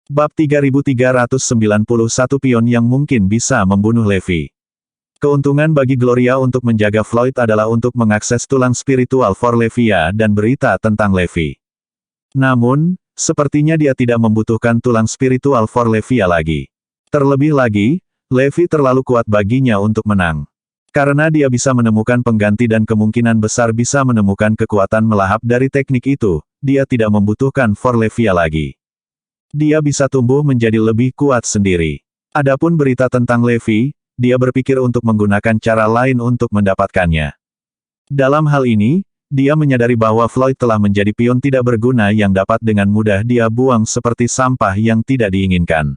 Bab 3391 Pion yang mungkin bisa membunuh Levi. Keuntungan bagi Gloria untuk menjaga Floyd adalah untuk mengakses tulang spiritual Forlevia dan berita tentang Levi. Namun, sepertinya dia tidak membutuhkan tulang spiritual Forlevia lagi. Terlebih lagi, Levi terlalu kuat baginya untuk menang. Karena dia bisa menemukan pengganti dan kemungkinan besar bisa menemukan kekuatan melahap dari teknik itu, dia tidak membutuhkan Forlevia lagi. Dia bisa tumbuh menjadi lebih kuat sendiri. Adapun berita tentang Levi, dia berpikir untuk menggunakan cara lain untuk mendapatkannya. Dalam hal ini, dia menyadari bahwa Floyd telah menjadi pion tidak berguna yang dapat dengan mudah dia buang seperti sampah yang tidak diinginkan.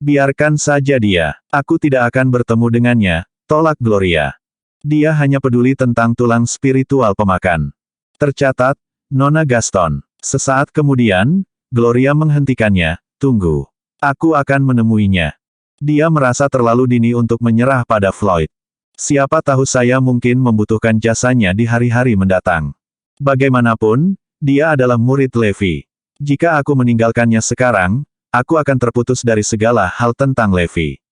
Biarkan saja dia. Aku tidak akan bertemu dengannya, tolak Gloria. Dia hanya peduli tentang tulang spiritual pemakan. Tercatat, Nona Gaston. Sesaat kemudian, Gloria menghentikannya, tunggu. Aku akan menemuinya. Dia merasa terlalu dini untuk menyerah pada Floyd. Siapa tahu saya mungkin membutuhkan jasanya di hari-hari mendatang. Bagaimanapun, dia adalah murid Levi. Jika aku meninggalkannya sekarang, aku akan terputus dari segala hal tentang Levi.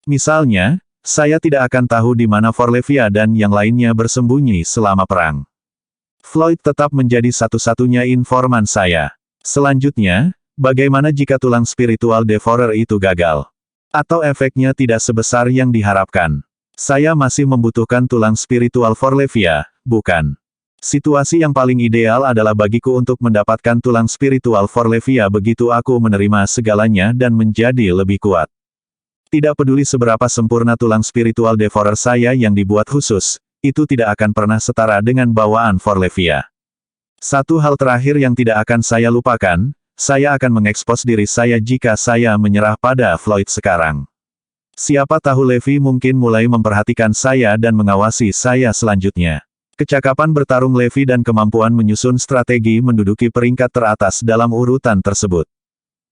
Misalnya, saya tidak akan tahu di mana Forlevia dan yang lainnya bersembunyi selama perang. Floyd tetap menjadi satu-satunya informan saya. Selanjutnya, bagaimana jika tulang spiritual Devourer itu gagal? Atau efeknya tidak sebesar yang diharapkan? Saya masih membutuhkan tulang spiritual Forlevia, bukan? Situasi yang paling ideal adalah bagiku untuk mendapatkan tulang spiritual Forlevia begitu aku menerima segalanya dan menjadi lebih kuat. Tidak peduli seberapa sempurna tulang spiritual Devourer saya yang dibuat khusus, itu tidak akan pernah setara dengan bawaan Forlevia. Satu hal terakhir yang tidak akan saya lupakan, saya akan mengekspos diri saya jika saya menyerah pada Floyd sekarang. Siapa tahu Levi mungkin mulai memperhatikan saya dan mengawasi saya selanjutnya. Kecakapan bertarung Levi dan kemampuan menyusun strategi menduduki peringkat teratas dalam urutan tersebut.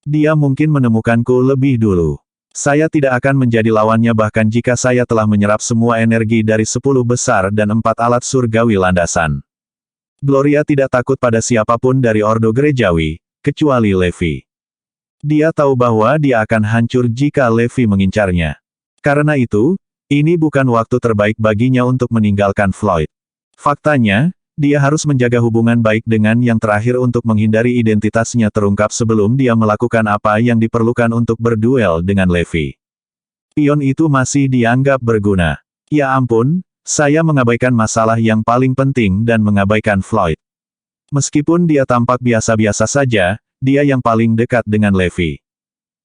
Dia mungkin menemukanku lebih dulu. Saya tidak akan menjadi lawannya bahkan jika saya telah menyerap semua energi dari 10 besar dan 4 alat surgawi landasan. Gloria tidak takut pada siapapun dari Ordo Gerejawi, kecuali Levi. Dia tahu bahwa dia akan hancur jika Levi mengincarnya. Karena itu, ini bukan waktu terbaik baginya untuk meninggalkan Floyd. Faktanya, dia harus menjaga hubungan baik dengan yang terakhir untuk menghindari identitasnya terungkap sebelum dia melakukan apa yang diperlukan untuk berduel dengan Levi. Pion itu masih dianggap berguna. Ya ampun, saya mengabaikan masalah yang paling penting dan mengabaikan Floyd. Meskipun dia tampak biasa-biasa saja, dia yang paling dekat dengan Levi.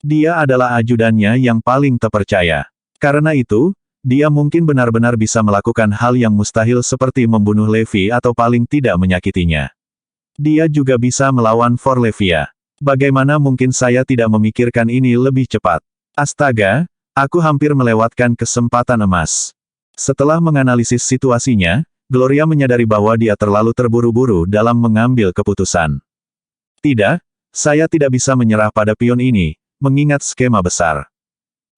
Dia adalah ajudannya yang paling terpercaya. Karena itu, dia mungkin benar-benar bisa melakukan hal yang mustahil seperti membunuh Levi atau paling tidak menyakitinya. Dia juga bisa melawan Forlevia. Bagaimana mungkin saya tidak memikirkan ini lebih cepat? Astaga, aku hampir melewatkan kesempatan emas. Setelah menganalisis situasinya, Gloria menyadari bahwa dia terlalu terburu-buru dalam mengambil keputusan. Tidak, saya tidak bisa menyerah pada pion ini, mengingat skema besar.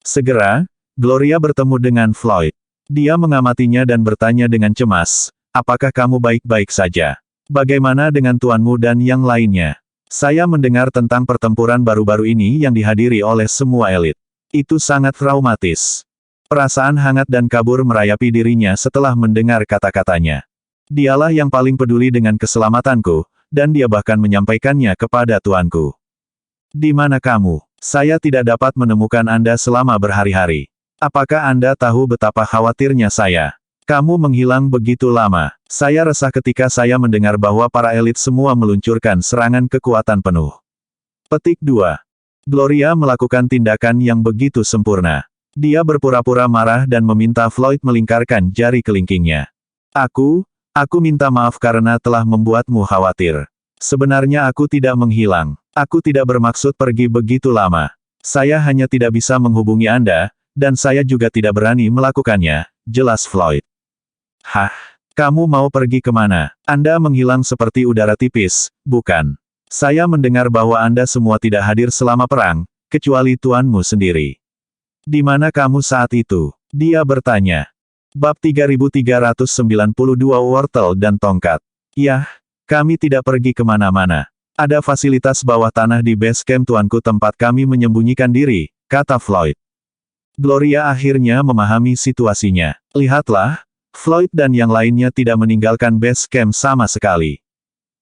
Segera, Gloria bertemu dengan Floyd. Dia mengamatinya dan bertanya dengan cemas, apakah kamu baik-baik saja? Bagaimana dengan tuanmu dan yang lainnya? Saya mendengar tentang pertempuran baru-baru ini yang dihadiri oleh semua elit. Itu sangat traumatis. Perasaan hangat dan kabur merayapi dirinya setelah mendengar kata-katanya. Dialah yang paling peduli dengan keselamatanku, dan dia bahkan menyampaikannya kepada tuanku. Di mana kamu? Saya tidak dapat menemukan Anda selama berhari-hari. Apakah Anda tahu betapa khawatirnya saya? Kamu menghilang begitu lama. Saya resah ketika saya mendengar bahwa para elit semua meluncurkan serangan kekuatan penuh. Petik 2. Gloria melakukan tindakan yang begitu sempurna. Dia berpura-pura marah dan meminta Floyd melingkarkan jari kelingkingnya. Aku minta maaf karena telah membuatmu khawatir. Sebenarnya aku tidak menghilang. Aku tidak bermaksud pergi begitu lama. Saya hanya tidak bisa menghubungi Anda, dan saya juga tidak berani melakukannya, jelas Floyd. Hah? Kamu mau pergi kemana? Anda menghilang seperti udara tipis, bukan? Saya mendengar bahwa Anda semua tidak hadir selama perang, kecuali tuanmu sendiri. Di mana kamu saat itu? Dia bertanya. Bab 3392 Wortel dan Tongkat. Yah, kami tidak pergi kemana-mana. Ada fasilitas bawah tanah di base camp tuanku tempat kami menyembunyikan diri, kata Floyd. Gloria akhirnya memahami situasinya. Lihatlah, Floyd dan yang lainnya tidak meninggalkan base camp sama sekali.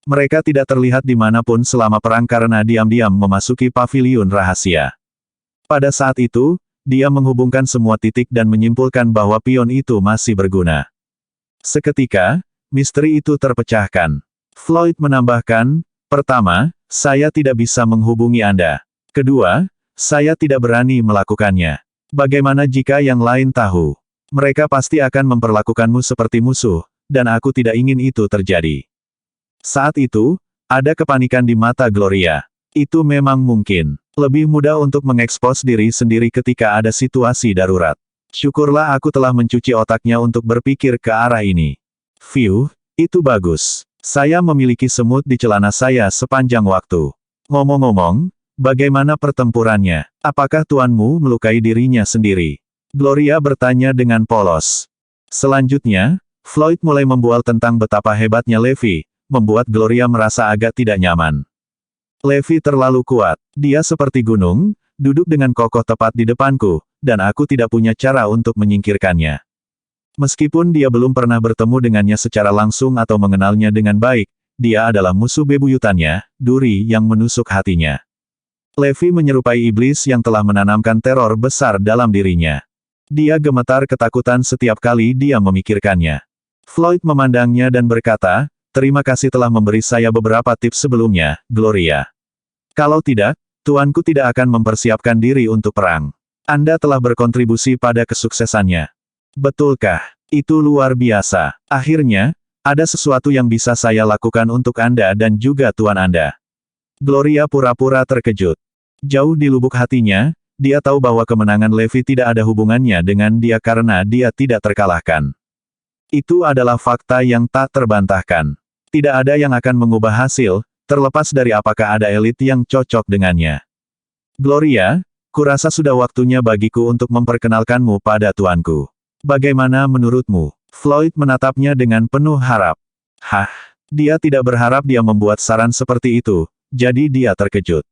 Mereka tidak terlihat dimanapun selama perang karena diam-diam memasuki paviliun rahasia. Pada saat itu, dia menghubungkan semua titik dan menyimpulkan bahwa pion itu masih berguna. Seketika, misteri itu terpecahkan. Floyd menambahkan, pertama, saya tidak bisa menghubungi Anda. Kedua, saya tidak berani melakukannya. Bagaimana jika yang lain tahu? Mereka pasti akan memperlakukanmu seperti musuh, dan aku tidak ingin itu terjadi. Saat itu, ada kepanikan di mata Gloria. Itu memang mungkin. Lebih mudah untuk mengekspos diri sendiri ketika ada situasi darurat. Syukurlah aku telah mencuci otaknya untuk berpikir ke arah ini. Phew, itu bagus. Saya memiliki semut di celana saya sepanjang waktu. Ngomong-ngomong, bagaimana pertempurannya? Apakah tuanmu melukai dirinya sendiri? Gloria bertanya dengan polos. Selanjutnya, Floyd mulai membual tentang betapa hebatnya Levi, membuat Gloria merasa agak tidak nyaman. Levi terlalu kuat. Dia seperti gunung, duduk dengan kokoh tepat di depanku, dan aku tidak punya cara untuk menyingkirkannya. Meskipun dia belum pernah bertemu dengannya secara langsung atau mengenalnya dengan baik, dia adalah musuh bebuyutannya, duri yang menusuk hatinya. Levi menyerupai iblis yang telah menanamkan teror besar dalam dirinya. Dia gemetar ketakutan setiap kali dia memikirkannya. Floyd memandangnya dan berkata, terima kasih telah memberi saya beberapa tips sebelumnya, Gloria. Kalau tidak, tuanku tidak akan mempersiapkan diri untuk perang. Anda telah berkontribusi pada kesuksesannya. Betulkah? Itu luar biasa. Akhirnya, ada sesuatu yang bisa saya lakukan untuk Anda dan juga tuan Anda. Gloria pura-pura terkejut. Jauh di lubuk hatinya, dia tahu bahwa kemenangan Levi tidak ada hubungannya dengan dia karena dia tidak terkalahkan. Itu adalah fakta yang tak terbantahkan. Tidak ada yang akan mengubah hasil, terlepas dari apakah ada elit yang cocok dengannya. Gloria, kurasa sudah waktunya bagiku untuk memperkenalkanmu pada tuanku. Bagaimana menurutmu? Floyd menatapnya dengan penuh harap. Hah? Dia tidak berharap dia membuat saran seperti itu, jadi dia terkejut.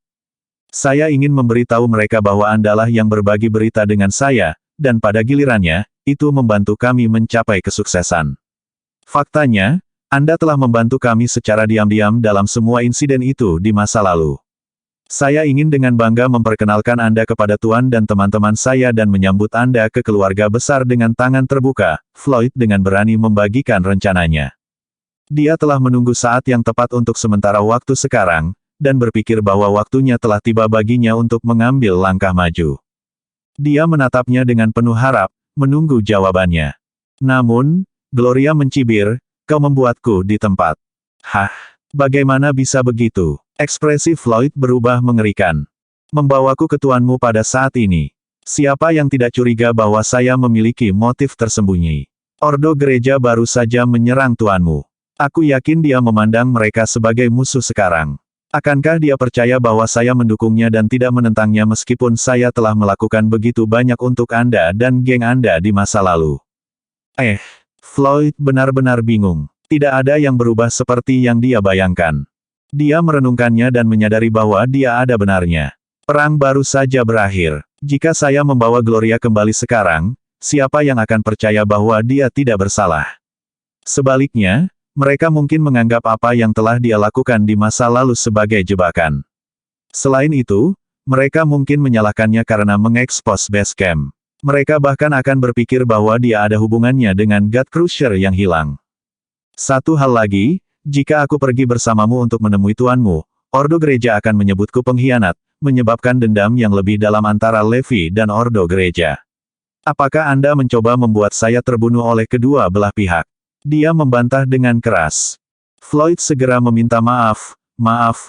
Saya ingin memberitahu mereka bahwa Andalah yang berbagi berita dengan saya, dan pada gilirannya, itu membantu kami mencapai kesuksesan. Faktanya, Anda telah membantu kami secara diam-diam dalam semua insiden itu di masa lalu. Saya ingin dengan bangga memperkenalkan Anda kepada Tuan dan teman-teman saya dan menyambut Anda ke keluarga besar dengan tangan terbuka, Floyd dengan berani membagikan rencananya. Dia telah menunggu saat yang tepat untuk sementara waktu sekarang, dan berpikir bahwa waktunya telah tiba baginya untuk mengambil langkah maju. Dia menatapnya dengan penuh harap, menunggu jawabannya. Namun, Gloria mencibir, kau membuatku di tempat. Hah? Bagaimana bisa begitu? Ekspresi Floyd berubah mengerikan. Membawaku ke tuanmu pada saat ini. Siapa yang tidak curiga bahwa saya memiliki motif tersembunyi? Ordo gereja baru saja menyerang tuanmu. Aku yakin dia memandang mereka sebagai musuh sekarang. Akankah dia percaya bahwa saya mendukungnya dan tidak menentangnya meskipun saya telah melakukan begitu banyak untuk Anda dan geng Anda di masa lalu? Floyd benar-benar bingung. Tidak ada yang berubah seperti yang dia bayangkan. Dia merenungkannya dan menyadari bahwa dia ada benarnya. Perang baru saja berakhir. Jika saya membawa Gloria kembali sekarang, siapa yang akan percaya bahwa dia tidak bersalah? Sebaliknya, mereka mungkin menganggap apa yang telah dia lakukan di masa lalu sebagai jebakan. Selain itu, mereka mungkin menyalahkannya karena mengekspos base camp. Mereka bahkan akan berpikir bahwa dia ada hubungannya dengan God Crusher yang hilang. Satu hal lagi, jika aku pergi bersamamu untuk menemui tuanmu, Ordo Gereja akan menyebutku pengkhianat, menyebabkan dendam yang lebih dalam antara Levi dan Ordo Gereja. Apakah Anda mencoba membuat saya terbunuh oleh kedua belah pihak? Dia membantah dengan keras. Floyd segera meminta maaf,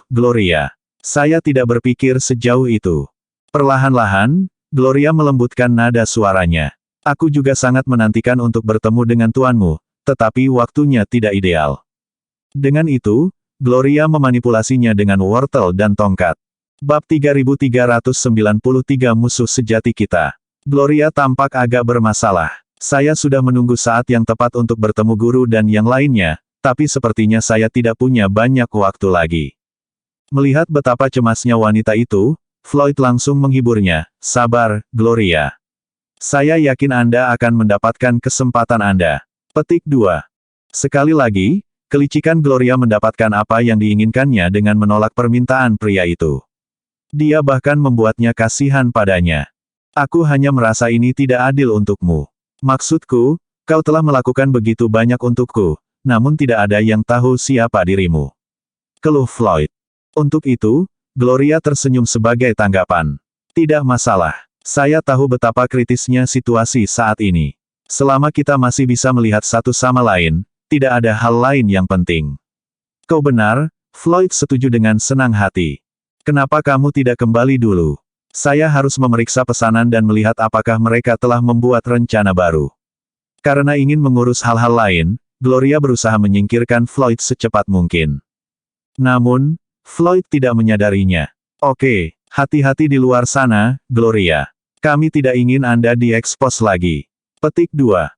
Gloria. Saya tidak berpikir sejauh itu. Perlahan-lahan, Gloria melembutkan nada suaranya. Aku juga sangat menantikan untuk bertemu dengan tuanmu, tetapi waktunya tidak ideal. Dengan itu, Gloria memanipulasinya dengan wortel dan tongkat. Bab 3393 Musuh Sejati Kita. Gloria tampak agak bermasalah. Saya sudah menunggu saat yang tepat untuk bertemu guru dan yang lainnya, tapi sepertinya saya tidak punya banyak waktu lagi. Melihat betapa cemasnya wanita itu, Floyd langsung menghiburnya. Sabar, Gloria. Saya yakin Anda akan mendapatkan kesempatan Anda. Petik 2. Sekali lagi, kelicikan Gloria mendapatkan apa yang diinginkannya dengan menolak permintaan pria itu. Dia bahkan membuatnya kasihan padanya. Aku hanya merasa ini tidak adil untukmu. Maksudku, kau telah melakukan begitu banyak untukku, namun tidak ada yang tahu siapa dirimu. Keluh Floyd. Untuk itu, Gloria tersenyum sebagai tanggapan. Tidak masalah. Saya tahu betapa kritisnya situasi saat ini. Selama kita masih bisa melihat satu sama lain, tidak ada hal lain yang penting. Kau benar, Floyd setuju dengan senang hati. Kenapa kamu tidak kembali dulu? Saya harus memeriksa pesanan dan melihat apakah mereka telah membuat rencana baru. Karena ingin mengurus hal-hal lain, Gloria berusaha menyingkirkan Floyd secepat mungkin. Namun, Floyd tidak menyadarinya. Oke, hati-hati di luar sana, Gloria. Kami tidak ingin Anda diekspos lagi. Petik 2.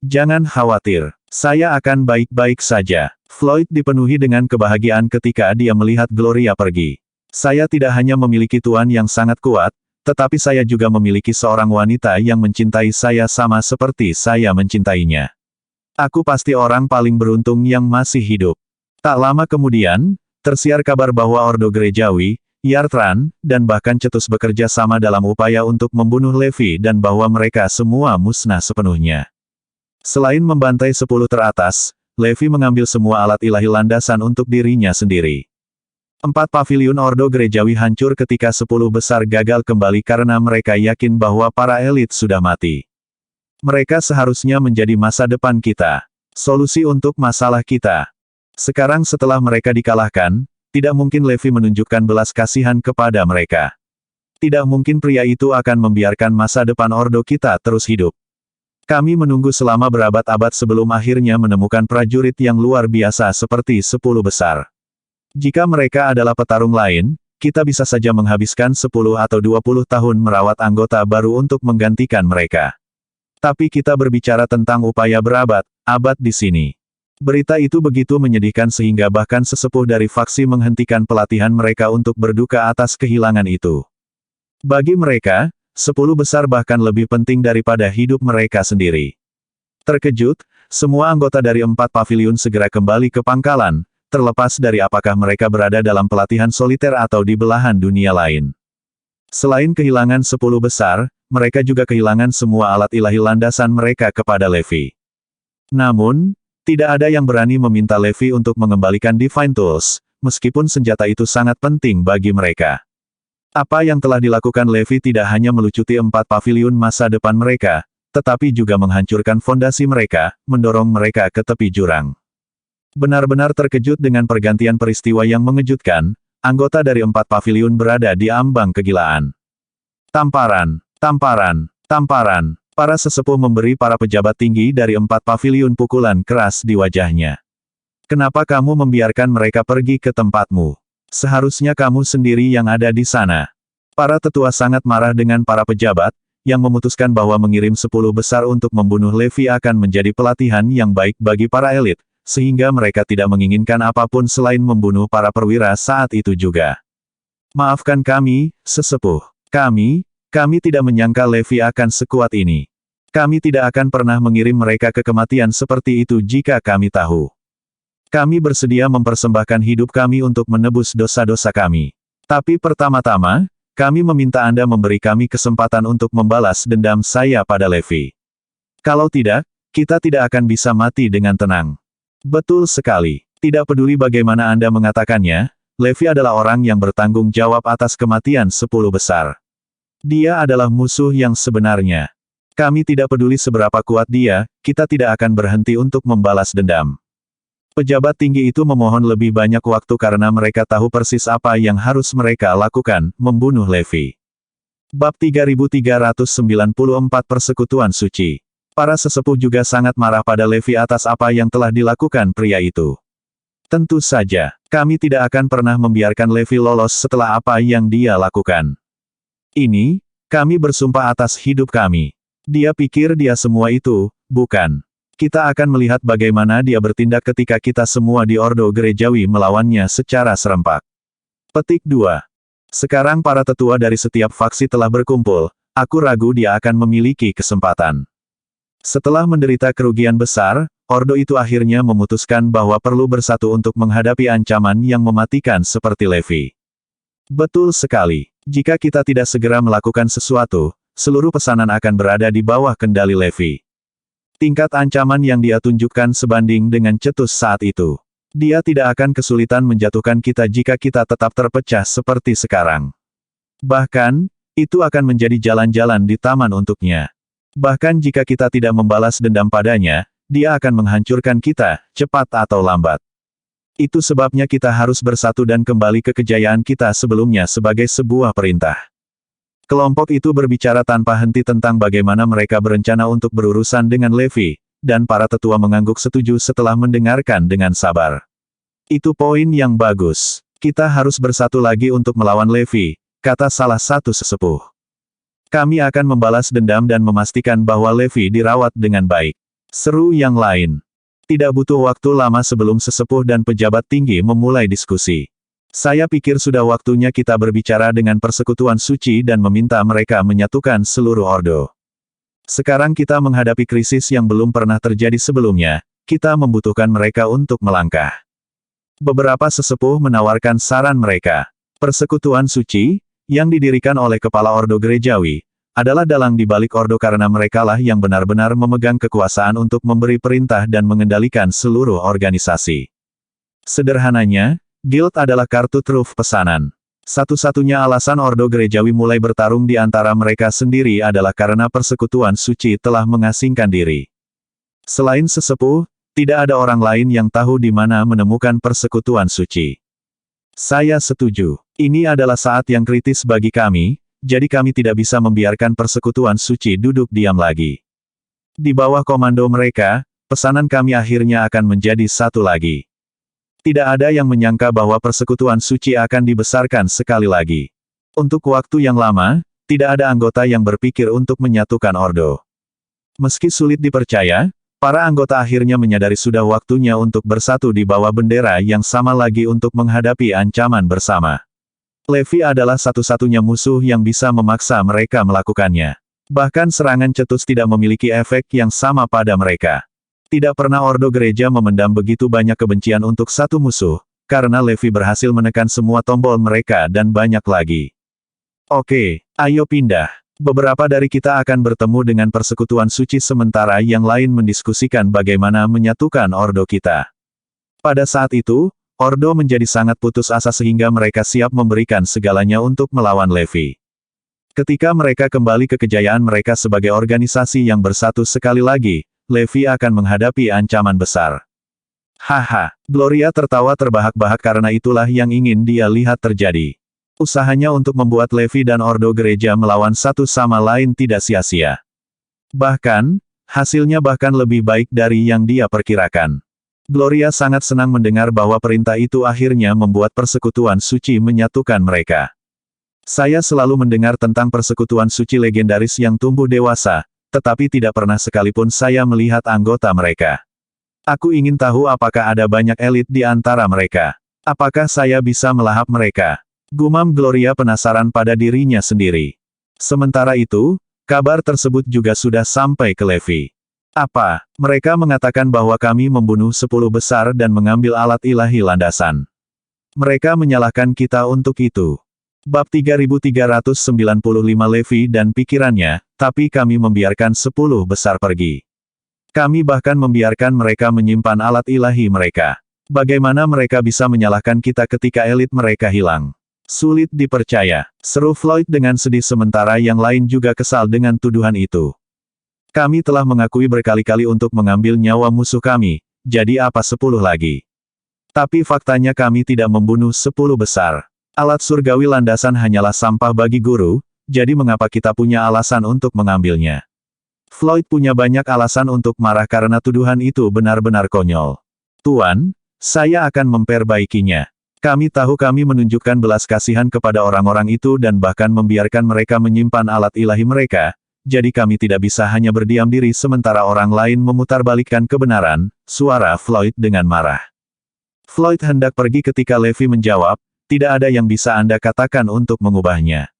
Jangan khawatir. Saya akan baik-baik saja. Floyd dipenuhi dengan kebahagiaan ketika dia melihat Gloria pergi. Saya tidak hanya memiliki tuan yang sangat kuat, tetapi saya juga memiliki seorang wanita yang mencintai saya sama seperti saya mencintainya. Aku pasti orang paling beruntung yang masih hidup. Tak lama kemudian, tersiar kabar bahwa Ordo Gerejawi, Yartran, dan bahkan Cetus bekerja sama dalam upaya untuk membunuh Levi dan bahwa mereka semua musnah sepenuhnya. Selain membantai 10 teratas, Levi mengambil semua alat ilahi landasan untuk dirinya sendiri. 4 paviliun Ordo Gerejawi hancur ketika 10 besar gagal kembali karena mereka yakin bahwa para elit sudah mati. Mereka seharusnya menjadi masa depan kita. Solusi untuk masalah kita. Sekarang setelah mereka dikalahkan, tidak mungkin Levi menunjukkan belas kasihan kepada mereka. Tidak mungkin pria itu akan membiarkan masa depan Ordo kita terus hidup. Kami menunggu selama berabad-abad sebelum akhirnya menemukan prajurit yang luar biasa seperti 10 besar. Jika mereka adalah petarung lain, kita bisa saja menghabiskan 10 atau 20 tahun merawat anggota baru untuk menggantikan mereka. Tapi kita berbicara tentang upaya berabad-abad di sini. Berita itu begitu menyedihkan sehingga bahkan sesepuh dari faksi menghentikan pelatihan mereka untuk berduka atas kehilangan itu. Bagi mereka, 10 besar bahkan lebih penting daripada hidup mereka sendiri. Terkejut, semua anggota dari 4 paviliun segera kembali ke pangkalan, terlepas dari apakah mereka berada dalam pelatihan soliter atau di belahan dunia lain. Selain kehilangan 10 besar, mereka juga kehilangan semua alat ilahi landasan mereka kepada Levi. Namun, tidak ada yang berani meminta Levi untuk mengembalikan Divine Tools, meskipun senjata itu sangat penting bagi mereka. Apa yang telah dilakukan Levi tidak hanya melucuti 4 paviliun masa depan mereka, tetapi juga menghancurkan fondasi mereka, mendorong mereka ke tepi jurang. Benar-benar terkejut dengan pergantian peristiwa yang mengejutkan, anggota dari 4 paviliun berada di ambang kegilaan. Tamparan, tamparan, tamparan. Para sesepuh memberi para pejabat tinggi dari 4 paviliun pukulan keras di wajahnya. Kenapa kamu membiarkan mereka pergi ke tempatmu? Seharusnya kamu sendiri yang ada di sana. Para tetua sangat marah dengan para pejabat, yang memutuskan bahwa mengirim 10 besar untuk membunuh Levi akan menjadi pelatihan yang baik bagi para elit, sehingga mereka tidak menginginkan apapun selain membunuh para perwira saat itu juga. Maafkan kami, sesepuh. Kami tidak menyangka Levi akan sekuat ini. Kami tidak akan pernah mengirim mereka ke kematian seperti itu jika kami tahu. Kami bersedia mempersembahkan hidup kami untuk menebus dosa-dosa kami. Tapi pertama-tama, kami meminta Anda memberi kami kesempatan untuk membalas dendam saya pada Levi. Kalau tidak, kita tidak akan bisa mati dengan tenang. Betul sekali. Tidak peduli bagaimana Anda mengatakannya, Levi adalah orang yang bertanggung jawab atas kematian 10 besar. Dia adalah musuh yang sebenarnya. Kami tidak peduli seberapa kuat dia, kita tidak akan berhenti untuk membalas dendam. Pejabat tinggi itu memohon lebih banyak waktu karena mereka tahu persis apa yang harus mereka lakukan, membunuh Levi. Bab 3394 Persekutuan Suci. Para sesepuh juga sangat marah pada Levi atas apa yang telah dilakukan pria itu. Tentu saja, kami tidak akan pernah membiarkan Levi lolos setelah apa yang dia lakukan. Ini, kami bersumpah atas hidup kami. Dia pikir dia semua itu, bukan. Kita akan melihat bagaimana dia bertindak ketika kita semua di Ordo Gerejawi melawannya secara serempak. Petik 2. Sekarang para tetua dari setiap faksi telah berkumpul, aku ragu dia akan memiliki kesempatan. Setelah menderita kerugian besar, Ordo itu akhirnya memutuskan bahwa perlu bersatu untuk menghadapi ancaman yang mematikan seperti Levi. Betul sekali. Jika kita tidak segera melakukan sesuatu, seluruh pesanan akan berada di bawah kendali Levi. Tingkat ancaman yang dia tunjukkan sebanding dengan Cetus saat itu. Dia tidak akan kesulitan menjatuhkan kita jika kita tetap terpecah seperti sekarang. Bahkan, itu akan menjadi jalan-jalan di taman untuknya. Bahkan jika kita tidak membalas dendam padanya, dia akan menghancurkan kita, cepat atau lambat. Itu sebabnya kita harus bersatu dan kembali ke kejayaan kita sebelumnya sebagai sebuah perintah. Kelompok itu berbicara tanpa henti tentang bagaimana mereka berencana untuk berurusan dengan Levi, dan para tetua mengangguk setuju setelah mendengarkan dengan sabar. Itu poin yang bagus. Kita harus bersatu lagi untuk melawan Levi, kata salah satu sesepuh. Kami akan membalas dendam dan memastikan bahwa Levi dirawat dengan baik. Seru yang lain. Tidak butuh waktu lama sebelum sesepuh dan pejabat tinggi memulai diskusi. Saya pikir sudah waktunya kita berbicara dengan persekutuan suci dan meminta mereka menyatukan seluruh ordo. Sekarang kita menghadapi krisis yang belum pernah terjadi sebelumnya, kita membutuhkan mereka untuk melangkah. Beberapa sesepuh menawarkan saran mereka. Persekutuan suci, yang didirikan oleh kepala ordo gerejawi, adalah dalang di balik ordo karena merekalah yang benar-benar memegang kekuasaan untuk memberi perintah dan mengendalikan seluruh organisasi. Sederhananya, guild adalah kartu truf pesanan. Satu-satunya alasan ordo gerejawi mulai bertarung di antara mereka sendiri adalah karena persekutuan suci telah mengasingkan diri. Selain sesepuh, tidak ada orang lain yang tahu di mana menemukan persekutuan suci. Saya setuju. Ini adalah saat yang kritis bagi kami, jadi kami tidak bisa membiarkan persekutuan suci duduk diam lagi. Di bawah komando mereka, pesanan kami akhirnya akan menjadi satu lagi. Tidak ada yang menyangka bahwa persekutuan suci akan dibesarkan sekali lagi. Untuk waktu yang lama, tidak ada anggota yang berpikir untuk menyatukan ordo. Meski sulit dipercaya, para anggota akhirnya menyadari sudah waktunya untuk bersatu di bawah bendera yang sama lagi untuk menghadapi ancaman bersama. Levi adalah satu-satunya musuh yang bisa memaksa mereka melakukannya. Bahkan serangan Cetus tidak memiliki efek yang sama pada mereka. Tidak pernah ordo gereja memendam begitu banyak kebencian untuk satu musuh, karena Levi berhasil menekan semua tombol mereka dan banyak lagi. Oke, ayo pindah. Beberapa dari kita akan bertemu dengan persekutuan suci sementara yang lain mendiskusikan bagaimana menyatukan ordo kita. Pada saat itu, ordo menjadi sangat putus asa sehingga mereka siap memberikan segalanya untuk melawan Levi. Ketika mereka kembali ke kejayaan mereka sebagai organisasi yang bersatu sekali lagi, Levi akan menghadapi ancaman besar. Haha, Gloria tertawa terbahak-bahak karena itulah yang ingin dia lihat terjadi. Usahanya untuk membuat Levi dan ordo gereja melawan satu sama lain tidak sia-sia. Bahkan, hasilnya bahkan lebih baik dari yang dia perkirakan. Gloria sangat senang mendengar bahwa perintah itu akhirnya membuat persekutuan suci menyatukan mereka. Saya selalu mendengar tentang persekutuan suci legendaris yang tumbuh dewasa, tetapi tidak pernah sekalipun saya melihat anggota mereka. Aku ingin tahu apakah ada banyak elit di antara mereka. Apakah saya bisa melahap mereka? Gumam Gloria penasaran pada dirinya sendiri. Sementara itu, kabar tersebut juga sudah sampai ke Levi. Apa? Mereka mengatakan bahwa kami membunuh 10 besar dan mengambil alat ilahi landasan. Mereka menyalahkan kita untuk itu. Bab 3395 Levi dan pikirannya, tapi kami membiarkan 10 besar pergi. Kami bahkan membiarkan mereka menyimpan alat ilahi mereka. Bagaimana mereka bisa menyalahkan kita ketika elit mereka hilang? Sulit dipercaya, seru Floyd dengan sedih sementara yang lain juga kesal dengan tuduhan itu. Kami telah mengakui berkali-kali untuk mengambil nyawa musuh kami, jadi apa 10 lagi? Tapi faktanya kami tidak membunuh 10 besar. Alat surgawi landasan hanyalah sampah bagi guru, jadi mengapa kita punya alasan untuk mengambilnya? Floyd punya banyak alasan untuk marah karena tuduhan itu benar-benar konyol. Tuan, saya akan memperbaikinya. Kami tahu kami menunjukkan belas kasihan kepada orang-orang itu dan bahkan membiarkan mereka menyimpan alat ilahi mereka, jadi kami tidak bisa hanya berdiam diri sementara orang lain memutarbalikkan kebenaran, suara Floyd dengan marah. Floyd hendak pergi ketika Levi menjawab, tidak ada yang bisa Anda katakan untuk mengubahnya.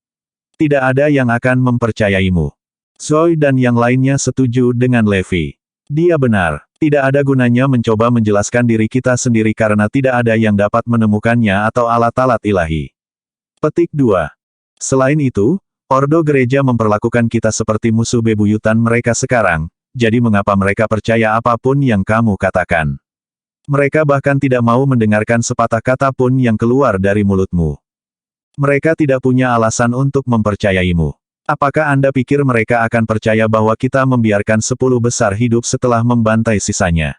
Tidak ada yang akan mempercayaimu. Zoe dan yang lainnya setuju dengan Levi. Dia benar. Tidak ada gunanya mencoba menjelaskan diri kita sendiri karena tidak ada yang dapat menemukannya atau alat-alat ilahi. Petik 2. Selain itu, Ordo Gereja memperlakukan kita seperti musuh bebuyutan mereka sekarang, jadi mengapa mereka percaya apapun yang kamu katakan? Mereka bahkan tidak mau mendengarkan sepatah kata pun yang keluar dari mulutmu. Mereka tidak punya alasan untuk mempercayaimu. Apakah Anda pikir mereka akan percaya bahwa kita membiarkan 10 besar hidup setelah membantai sisanya?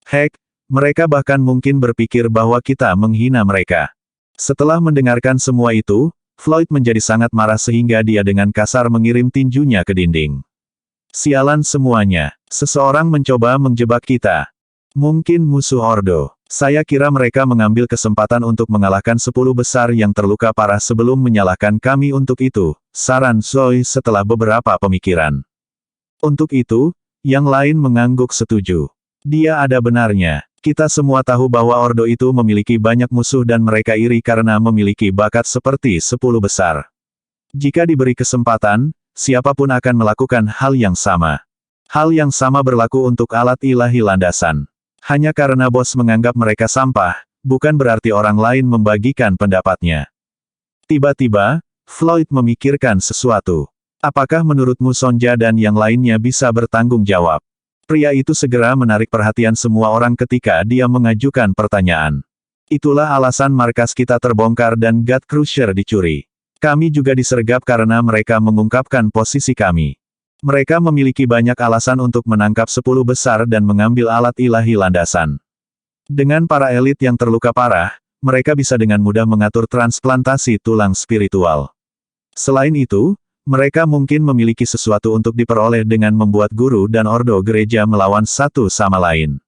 Heck, mereka bahkan mungkin berpikir bahwa kita menghina mereka. Setelah mendengarkan semua itu, Floyd menjadi sangat marah sehingga dia dengan kasar mengirim tinjunya ke dinding. Sialan semuanya. Seseorang mencoba menjebak kita. Mungkin musuh Ordo. Saya kira mereka mengambil kesempatan untuk mengalahkan 10 besar yang terluka parah sebelum menyalahkan kami untuk itu, saran Zoe setelah beberapa pemikiran. Untuk itu, yang lain mengangguk setuju. Dia ada benarnya. Kita semua tahu bahwa Ordo itu memiliki banyak musuh dan mereka iri karena memiliki bakat seperti 10 besar. Jika diberi kesempatan, siapapun akan melakukan hal yang sama. Hal yang sama berlaku untuk alat ilahi landasan. Hanya karena bos menganggap mereka sampah, bukan berarti orang lain membagikan pendapatnya. Tiba-tiba, Floyd memikirkan sesuatu. Apakah menurutmu Sonja dan yang lainnya bisa bertanggung jawab? Pria itu segera menarik perhatian semua orang ketika dia mengajukan pertanyaan. Itulah alasan markas kita terbongkar dan God Crusher dicuri. Kami juga disergap karena mereka mengungkapkan posisi kami. Mereka memiliki banyak alasan untuk menangkap 10 besar dan mengambil alat ilahi landasan. Dengan para elit yang terluka parah, mereka bisa dengan mudah mengatur transplantasi tulang spiritual. Selain itu, mereka mungkin memiliki sesuatu untuk diperoleh dengan membuat guru dan ordo gereja melawan satu sama lain.